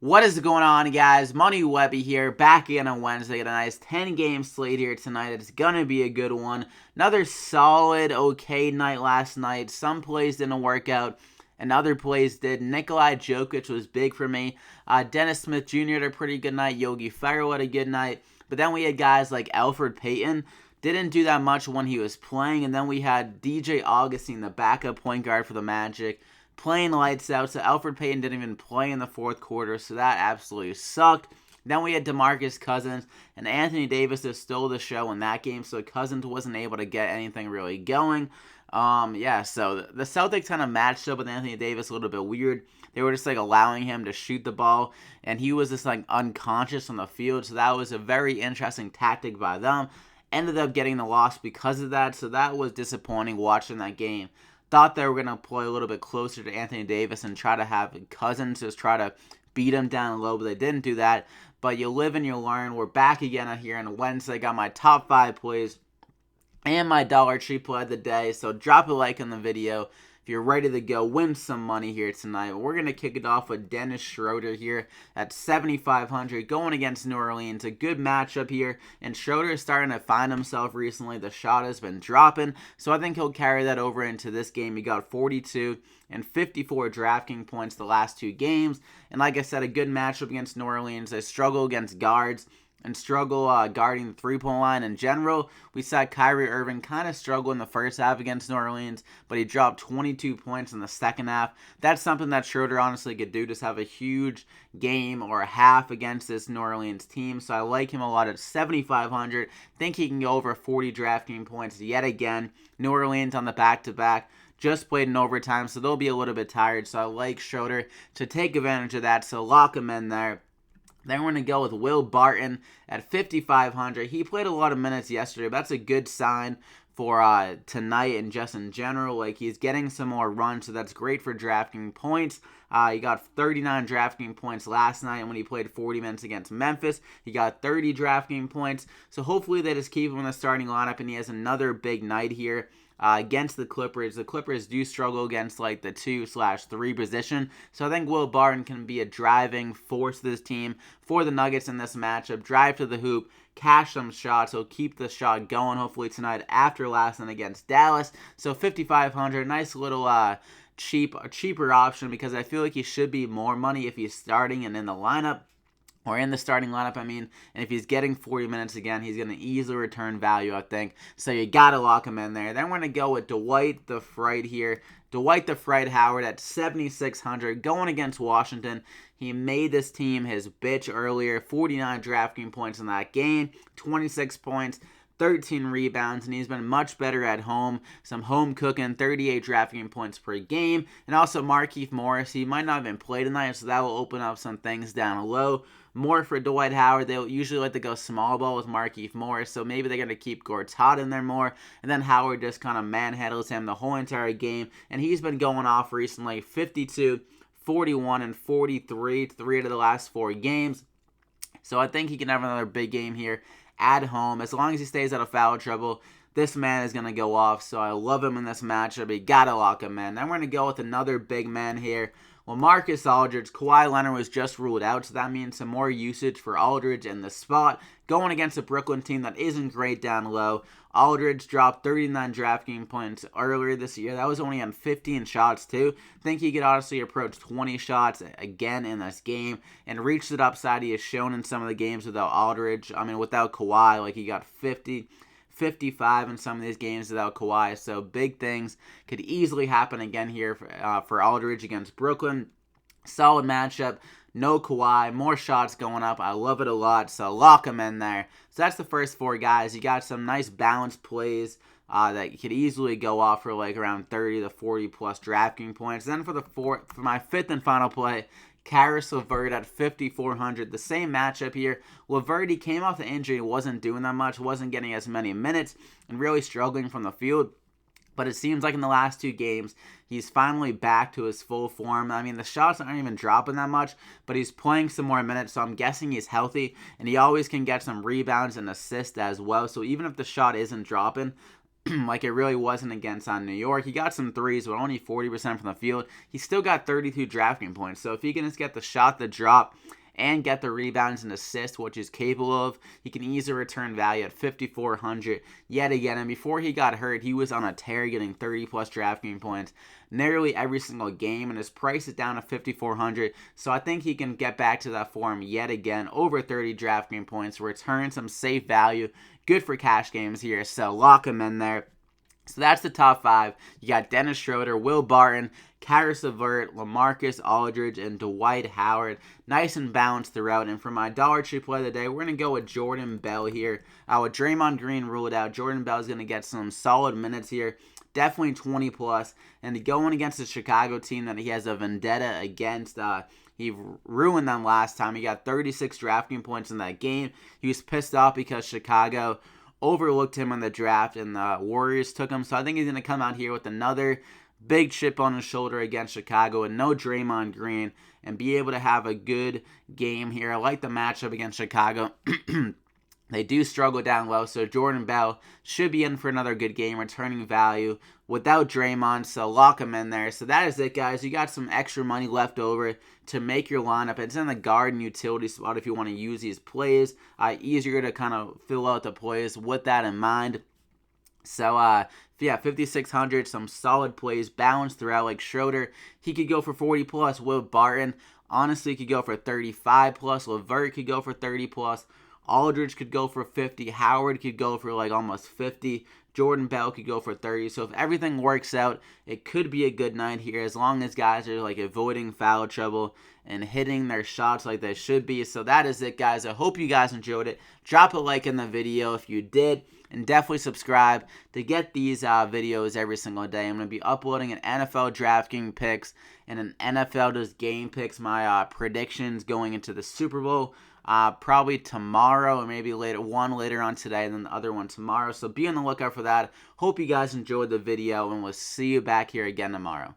What is going on, guys? Money Webby here, back again on Wednesday. Got a nice 10-game slate here tonight. It's gonna be a good one. Another solid, okay night last night. Some plays didn't work out, and other plays did. Nikolai Jokic was big for me. Dennis Smith Jr. had a pretty good night. Yogi Ferrell had a good night. But then we had guys like Alfred Payton. Didn't do that much when he was playing. And then we had DJ Augustine, the backup point guard for the Magic, playing lights out. So Alfred Payton didn't even play in the fourth quarter, so that absolutely sucked. Then we had DeMarcus Cousins, and Anthony Davis that stole the show in that game, so Cousins wasn't able to get anything really going. So the Celtics kind of matched up with Anthony Davis a little bit weird. They were just like allowing him to shoot the ball, and he was just like unconscious on the field, so that was a very interesting tactic by them. Ended up getting the loss because of that, so that was disappointing watching that game. Thought they were going to play a little bit closer to Anthony Davis and try to have Cousins just try to beat him down low, but they didn't do that. But you live and you learn. We're back again here on Wednesday. Got my top 5 plays and my Dollar Tree play of the day. So drop a like on the video if you're ready to go win some money here tonight. We're going to kick it off with Dennis Schroeder here at 7,500 going against New Orleans. A good matchup here, and Schroeder is starting to find himself recently. The shot has been dropping, so I think he'll carry that over into this game. He got 42 and 54 DraftKings points the last 2 games, and like I said, a good matchup against New Orleans. They struggle against guards and struggle guarding the three-point line in general. We saw Kyrie Irving kind of struggle in the first half against New Orleans, but he dropped 22 points in the second half. That's something that Schroeder honestly could do, just have a huge game or a half against this New Orleans team. So I like him a lot at 7,500. Think he can go over 40 DraftKings points yet again. New Orleans on the back-to-back. Just played in overtime, so they'll be a little bit tired. So I like Schroeder to take advantage of that, so lock him in there. Then we're going to go with Will Barton at 5,500. He played a lot of minutes yesterday, but that's a good sign for tonight and just in general. Like, he's getting some more runs, so that's great for DraftKings points. He got 39 DraftKings points last night, and when he played 40 minutes against Memphis, he got 30 DraftKings points. So hopefully they just keep him in the starting lineup, and he has another big night here. Against the Clippers. The Clippers do struggle against like the 2/3 position, so I think Will Barton can be a driving force to this team for the Nuggets in this matchup. Drive to the hoop, cash some shots. He'll keep the shot going hopefully tonight after last night against Dallas. So 5,500, nice little cheaper option, because I feel like he should be more money if he's starting and in the lineup. Or in the starting lineup, and if he's getting 40 minutes again, he's going to easily return value, I think. So you got to lock him in there. Then we're going to go with Dwight the Fright here. Dwight the Fright Howard at 7,600 going against Washington. He made this team his bitch earlier. 49 DraftKings points in that game, 26 points. 13 rebounds, and he's been much better at home. Some home cooking, 38 DraftKings points per game. And also Markieff Morris, he might not have been played tonight, so that will open up some things down low. More for Dwight Howard. They usually like to go small ball with Markieff Morris, so maybe they're going to keep Gortat in there more. And then Howard just kind of manhandles him the whole entire game, and he's been going off recently. 52, 41, and 43, 3 out of the last 4 games. So I think he can have another big game here at home. As long as he stays out of foul trouble, this man is going to go off. So I love him in this matchup. You got to lock him in. Then we're going to go with another big man here. Well, LaMarcus Aldridge. Kawhi Leonard was just ruled out, so that means some more usage for Aldridge in the spot. Going against a Brooklyn team that isn't great down low. Aldridge dropped 39 DraftKings points earlier this year. That was only on 15 shots, too. I think he could honestly approach 20 shots again in this game and reach that upside he has shown in some of the games without Aldridge. Without Kawhi, like he got 50, 55 in some of these games without Kawhi. So big things could easily happen again here for Aldridge against Brooklyn. Solid matchup. No Kawhi, more shots going up. I love it a lot, so lock him in there. So that's the first 4 guys. You got some nice balanced plays that you could easily go off for like around 30 to 40 plus DraftKings points. Then for my 5th and final play, CARIS LEVERT at 5,400. The same matchup here. LEVERT, he came off the injury, wasn't doing that much, wasn't getting as many minutes, and really struggling from the field. But it seems like in the last 2 games, he's finally back to his full form. The shots aren't even dropping that much, but he's playing some more minutes, so I'm guessing he's healthy, and he always can get some rebounds and assists as well. So even if the shot isn't dropping, like it really wasn't against New York. He got some threes, but only 40% from the field. He still got 32 DraftKings points. So if he can just get the shot, the drop, and get the rebounds and assists, which he's capable of, he can easily return value at 5,400 yet again. And before he got hurt, he was on a tear, getting 30-plus DraftKings points nearly every single game, and his price is down to 5,400. So I think he can get back to that form yet again, over 30 DraftKings points, return some safe value, good for cash games here. So lock him in there. So that's the top 5. You got Dennis Schroeder, Will Barton, CARIS, LEVERT, LAMARCUS, Aldridge, and Dwight Howard. Nice and balanced throughout. And for my dollar tree play of the day, we're going to go with Jordan Bell here. With Draymond Green ruled out, Jordan Bell is going to get some solid minutes here. Definitely 20 plus. And going against the Chicago team that he has a vendetta against, he ruined them last time. He got 36 DraftKings points in that game. He was pissed off because Chicago overlooked him in the draft and the Warriors took him. So I think he's going to come out here with another big chip on his shoulder against Chicago and no Draymond Green and be able to have a good game here. I like the matchup against Chicago. They do struggle down low, so Jordan Bell should be in for another good game, returning value without Draymond, so lock him in there. So that is it, guys. You got some extra money left over to make your lineup. It's in the guard and utility spot if you want to use these plays. Easier to kind of fill out the plays with that in mind. So, yeah, 5,600, some solid plays, balanced throughout. Like Schroeder, he could go for 40 plus. Will Barton, honestly, could go for 35 plus. LEVERT could go for 30 plus. Aldridge could go for 50. Howard could go for like almost 50. Jordan Bell could go for 30. So if everything works out, it could be a good night here as long as guys are like avoiding foul trouble and hitting their shots like they should be. So that is it, guys. I hope you guys enjoyed it. Drop a like in the video if you did. And definitely subscribe to get these videos every single day. I'm going to be uploading an NFL DraftKings picks and an NFL just game picks, my predictions going into the Super Bowl. Probably tomorrow or maybe later, one later on today and then the other one tomorrow. So be on the lookout for that. Hope you guys enjoyed the video and we'll see you back here again tomorrow.